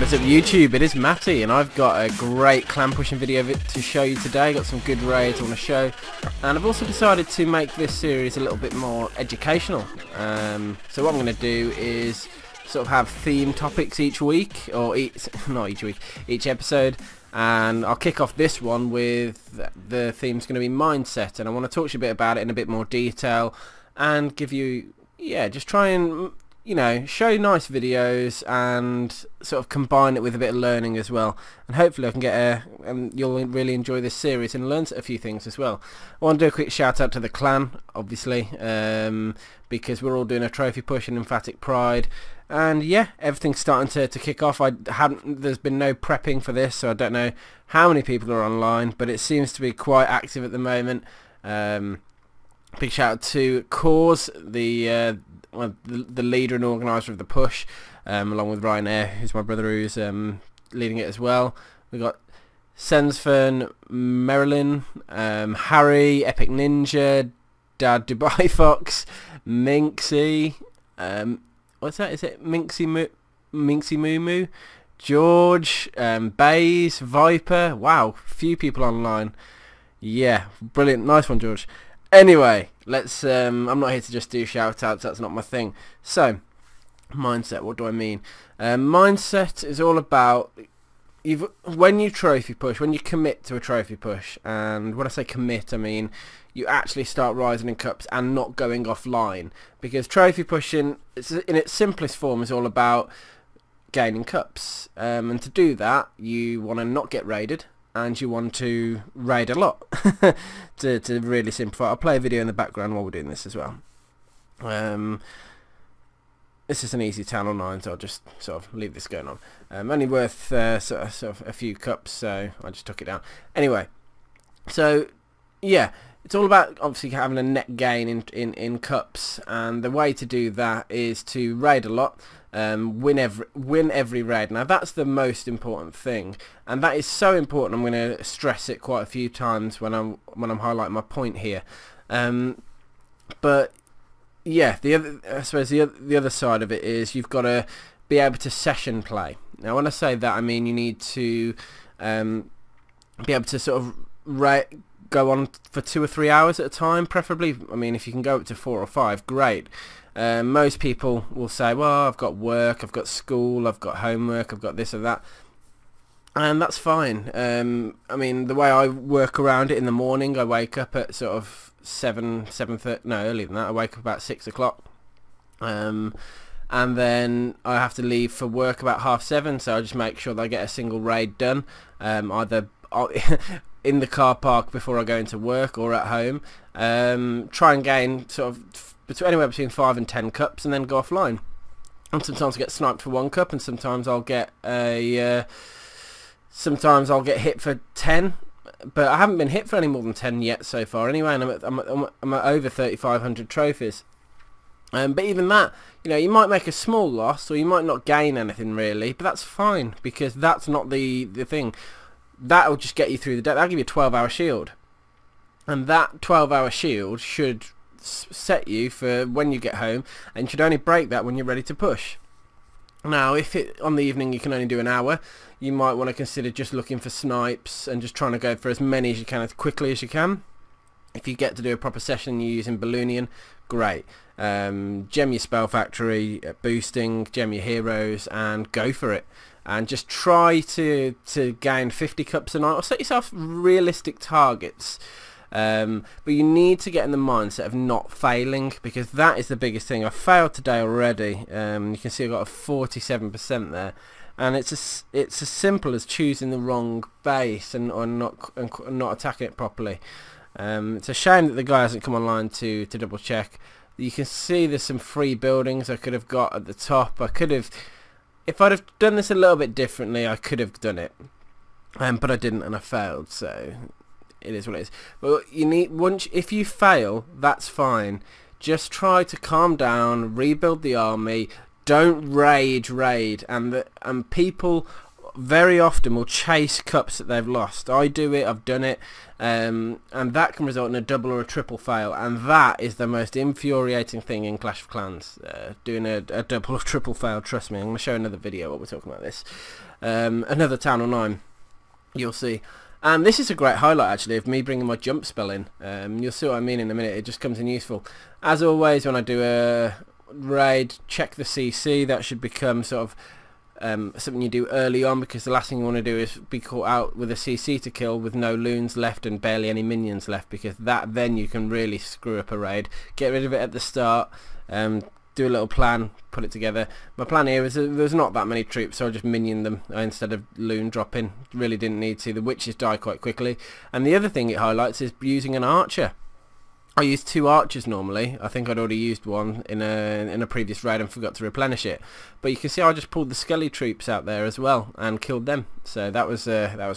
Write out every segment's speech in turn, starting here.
What's up YouTube, it is Matty and I've got a great clan pushing video to show you today. Got some good raids I want to show, and I've also decided to make this series a little bit more educational. So what I'm going to do is sort of have theme topics each week, or not each week, each episode, and I'll kick off this one with the theme's going to be mindset, and I want to talk to you a bit about it in a bit more detail and give you, just try and show nice videos and sort of combine it with a bit of learning as well, and hopefully I can get you'll really enjoy this series and learn a few things as well. I want to do a quick shout out to the clan, obviously, because we're all doing a trophy push in Emphatic Pride, and yeah, everything's starting to kick off. There's been no prepping for this, so I don't know how many people are online, but it seems to be quite active at the moment. Big shout out to Cause, the leader and organiser of the push, along with Ryan Air, who's my brother, who's leading it as well. We've got Sensfern, Marilyn, Harry, Epic Ninja, Dad Dubai Fox, Minxie, what's that? Is it Minxie Moo, George, Bays, Viper. Wow, few people online. Yeah, brilliant, nice one, George. Anyway, let's I'm not here to just do shout outs, that's not my thing. So, mindset, what do I mean? Mindset is all about when you trophy push, when you commit to a trophy push, and when I say commit, I mean you actually start rising in cups and not going offline, because trophy pushing in its simplest form is all about gaining cups, and to do that you want to not get raided, and you want to raid a lot. to really simplify, I'll play a video in the background while we're doing this as well. This is an easy Channel 9, so I'll just sort of leave this going on. Only worth sort of a few cups, so I just took it down. Anyway, so yeah, it's all about obviously having a net gain in cups, and the way to do that is to raid a lot. Win every raid. Now that's the most important thing, and that is so important. I'm going to stress it quite a few times when I'm highlighting my point here. But yeah, I suppose the other side of it is you've got to be able to session play. Now when I say that, I mean you need to be able to sort of go on for 2 or 3 hours at a time, preferably. I mean, if you can go up to 4 or 5, great. Most people will say, well, I've got work, I've got school, I've got homework, I've got this or that, and that's fine. I mean, the way I work around it, in the morning I wake up at sort of 7:30, no, earlier than that, I wake up about 6 o'clock, and then I have to leave for work about 7:30, so I just make sure that I get a single raid done, either in the car park before I go into work or at home. Try and gain sort of anywhere between 5 and 10 cups, and then go offline. And sometimes I get sniped for 1 cup, and sometimes I'll get hit for 10. But I haven't been hit for any more than 10 yet so far. Anyway, and I'm at over 3,500 trophies. But even that, you might make a small loss, or you might not gain anything really. But that's fine, because that's not the thing. That'll just get you through the day. That'll give you a 12-hour shield, and that 12-hour shield should set you for when you get home, and you should only break that when you're ready to push. Now if on the evening you can only do an hour, you might want to consider just looking for snipes and just trying to go for as many as you can as quickly as you can. If you get to do a proper session you're using Balloonion, great. Gem your spell factory, boosting, gem your heroes, and go for it, and just try to gain 50 cups a night, or set yourself realistic targets. But you need to get in the mindset of not failing, because that is the biggest thing. I failed today already. You can see I got a 47% there, and it's as simple as choosing the wrong base and not attacking it properly. It's a shame that the guy hasn't come online to double check. You can see there's some free buildings I could have got at the top. I could have, if I'd have done this a little bit differently, I could have done it, but I didn't, and I failed, so it is what it is. But if you fail, that's fine. Just try to calm down, rebuild the army. Don't rage, and people very often will chase cups that they've lost. I do it, I've done it, and that can result in a double or a triple fail, and that is the most infuriating thing in Clash of Clans, doing a double or triple fail. Trust me, I'm going to show another video what we're talking about this. Another Town Hall 9, you'll see. And this is a great highlight actually of me bringing my jump spell in. You'll see what I mean in a minute, it just comes in useful. As always, when I do a raid, check the CC. That should become sort of something you do early on, because the last thing you want to do is be caught out with a CC to kill with no loons left and barely any minions left, because then you can really screw up a raid. Get rid of it at the start, do a little plan, put it together. My plan here is there's not that many troops, so I just minion them instead of loon dropping. Really didn't need to. The witches die quite quickly. And the other thing it highlights is using an archer. I use 2 archers normally. I think I'd already used one in a previous raid and forgot to replenish it. But you can see I just pulled the skelly troops out there as well and killed them. So that was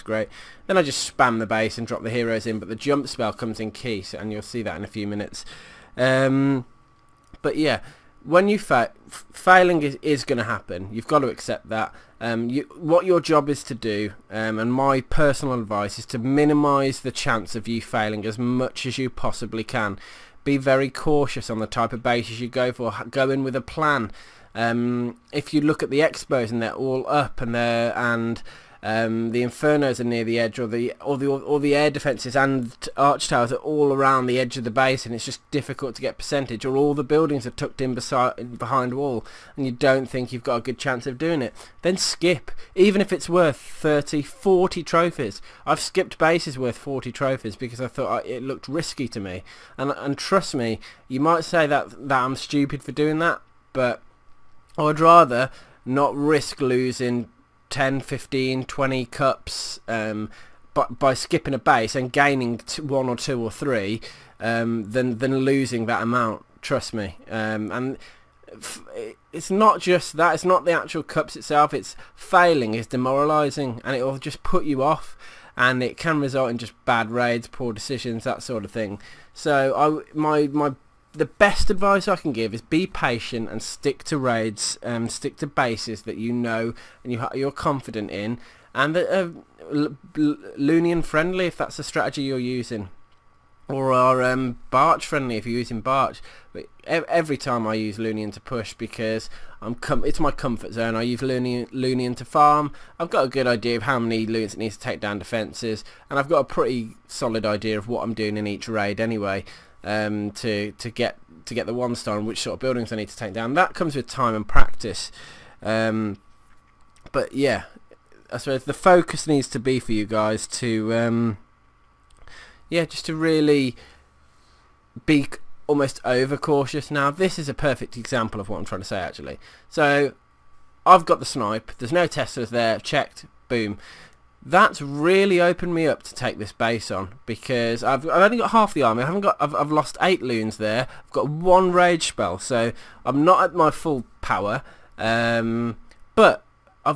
great. Then I just spam the base and drop the heroes in, but the jump spell comes in key, and you'll see that in a few minutes. But yeah, when you failing is going to happen. You've got to accept that. What your job is to do, and my personal advice is to minimise the chance of you failing as much as you possibly can. Be very cautious on the type of bases you go for. Go in with a plan. If you look at the expos and they're all up and the infernos are near the edge, or the air defences and arch towers are all around the edge of the base, and it's just difficult to get percentage, or all the buildings are tucked in behind wall and you don't think you've got a good chance of doing it, then skip, even if it's worth 30, 40 trophies. I've skipped bases worth 40 trophies because I thought it looked risky to me, and trust me, you might say that I'm stupid for doing that, but I'd rather not risk losing 10, 15, 20 cups by skipping a base and gaining 1 or 2 or 3 than losing that amount. Trust me. And it's not just that. It's not the actual cups itself. It's failing is demoralising, and it will just put you off, and it can result in just bad raids, poor decisions, that sort of thing. So the best advice I can give is be patient and stick to raids, stick to bases that you know and you're confident in, and that are loonion friendly if that's the strategy you're using, or are barch friendly if you're using barch. But every time I use loonion to push, because it's my comfort zone. I use loonion to farm. I've got a good idea of how many loons it needs to take down defences, and I've got a pretty solid idea of what I'm doing in each raid anyway. To get the 1-star and which sort of buildings I need to take down. That comes with time and practice. But yeah, I suppose the focus needs to be for you guys to just to really be almost over cautious. Now this is a perfect example of what I'm trying to say actually. So I've got the snipe, there's no Teslas there, checked, boom. That's really opened me up to take this base on, because I've only got half the army. I've lost 8 loons there. I've got 1 rage spell, so I'm not at my full power. But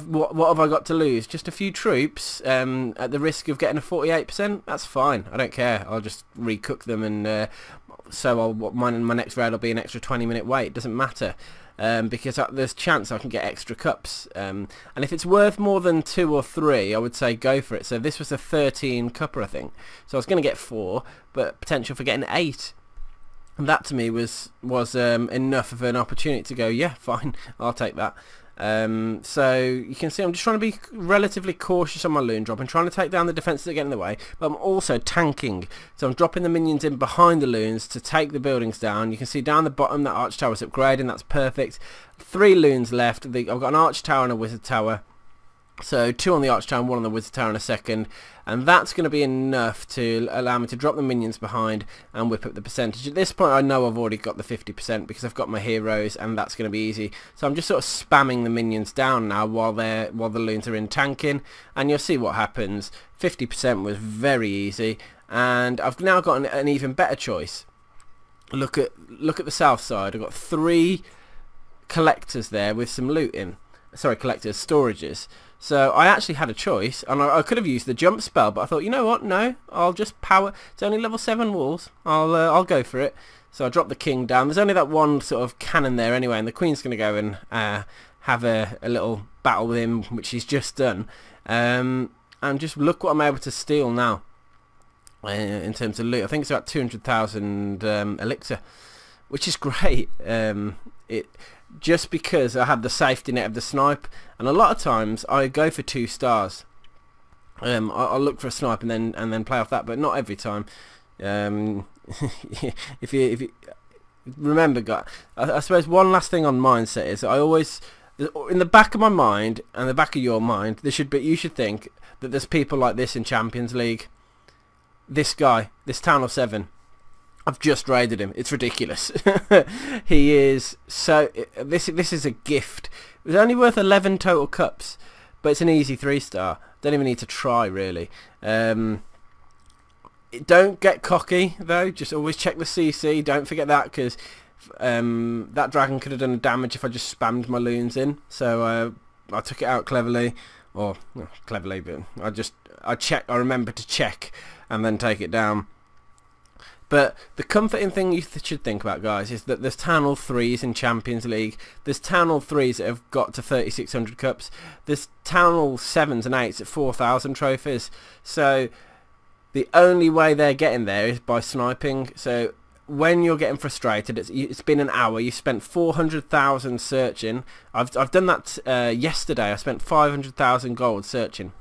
what have I got to lose? Just a few troops at the risk of getting a 48%. That's fine. I don't care. I'll just recook them, and my next raid will be an extra 20-minute wait. It doesn't matter. Because there's chance I can get extra cups, and if it's worth more than 2 or 3, I would say go for it. So this was a 13 cupper, I think, so I was going to get 4, but potential for getting 8, and that to me was enough of an opportunity to go, yeah, fine, I'll take that. So you can see I'm just trying to be relatively cautious on my loon drop and trying to take down the defences that get in the way, but I'm also tanking, so I'm dropping the minions in behind the loons to take the buildings down. You can see down the bottom that arch tower is upgrading, that's perfect. 3 loons left. I've got an arch tower and a wizard tower, so 2 on the arch tower and 1 on the wizard tower in a second, and that's going to be enough to allow me to drop the minions behind and whip up the percentage. At this point I know I've already got the 50% because I've got my heroes, and that's going to be easy. So I'm just sort of spamming the minions down now while the loons are in tanking, and you'll see what happens. 50% was very easy, and I've now got an even better choice. Look at the south side. I've got 3 collectors there with some loot in. Sorry, collectors, storages. So I actually had a choice, and I could have used the jump spell, but I thought, you know what, no, I'll just power. It's only level 7 walls. I'll go for it. So I dropped the king down. There's only that one sort of cannon there anyway, and the queen's going to go and have a little battle with him, which he's just done. And just look what I'm able to steal now in terms of loot. I think it's about 200,000 elixir, which is great. Just because I had the safety net of the snipe, and a lot of times I go for 2 stars. I'll look for a snipe and then play off that, but not every time. If you remember, guys, I suppose one last thing on mindset is I always, in the back of my mind and the back of your mind, you should think that there's people like this in Champions League. This guy, this Town of 7, I've just raided him. It's ridiculous. He is so. This is a gift. It was only worth 11 total cups, but it's an easy 3-star. Don't even need to try, really. Don't get cocky though. Just always check the CC. Don't forget that, because that dragon could have done damage if I just spammed my loons in. So I took it out cleverly, or not cleverly, but I remembered to check and then take it down. But the comforting thing you should think about, guys, is that there's Town Hall 3s in Champions League. There's Town Hall 3s that have got to 3,600 cups. There's Town Hall 7s and 8s at 4,000 trophies. So the only way they're getting there is by sniping. So when you're getting frustrated, it's been an hour, you spent 400,000 searching. I've done that yesterday. I spent 500,000 gold searching.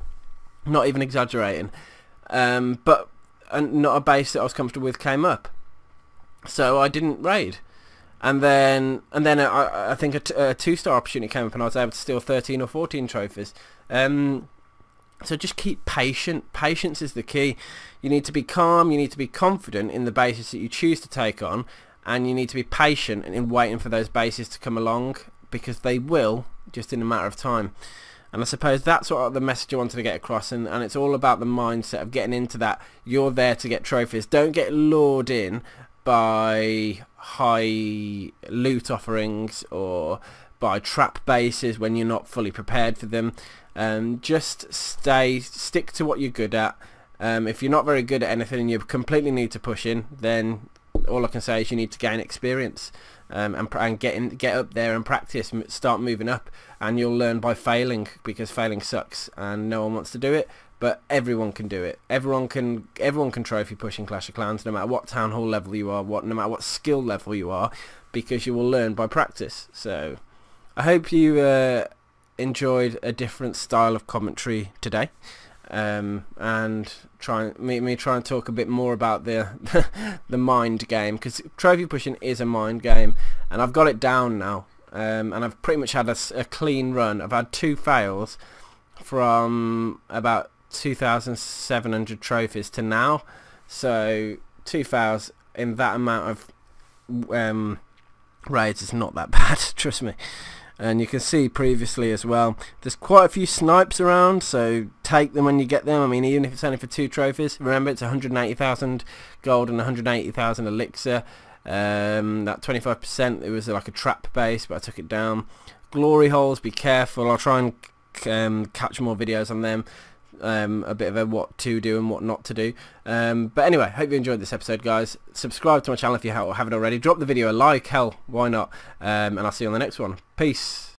Not even exaggerating. But not a base that I was comfortable with came up, so I didn't raid, and then I think a 2-star opportunity came up, and I was able to steal 13 or 14 trophies. So just keep patient. Patience is the key. You need to be calm, you need to be confident in the bases that you choose to take on, and you need to be patient in waiting for those bases to come along, because they will, just in a matter of time. And I suppose that's what the message I wanted to get across, and it's all about the mindset of getting into that. You're there to get trophies. Don't get lured in by high loot offerings or by trap bases when you're not fully prepared for them. Just stick to what you're good at. If you're not very good at anything and you completely need to push in, then all I can say is you need to gain experience. And get up there and practice, start moving up, and you'll learn by failing, because failing sucks and no one wants to do it, but everyone can do it. Everyone can trophy push in Clash of Clans, no matter what Town Hall level you are, no matter what skill level you are, because you will learn by practice. So I hope you enjoyed a different style of commentary today. And try and talk a bit more about the mind game, because trophy pushing is a mind game, and I've got it down now, and I've pretty much had a clean run. I've had 2 fails from about 2,700 trophies to now, so 2 fails in that amount of raids is not that bad, trust me. And you can see previously as well, there's quite a few snipes around, so take them when you get them. I mean, even if it's only for 2 trophies, remember it's 180,000 gold and 180,000 elixir. That 25%, it was like a trap base, but I took it down. Glory holes, be careful. I'll try and catch more videos on them. A bit of a what to do and what not to do. But anyway, hope you enjoyed this episode, guys. Subscribe to my channel if you haven't already. Drop the video a like, hell, why not? And I'll see you on the next one. Peace.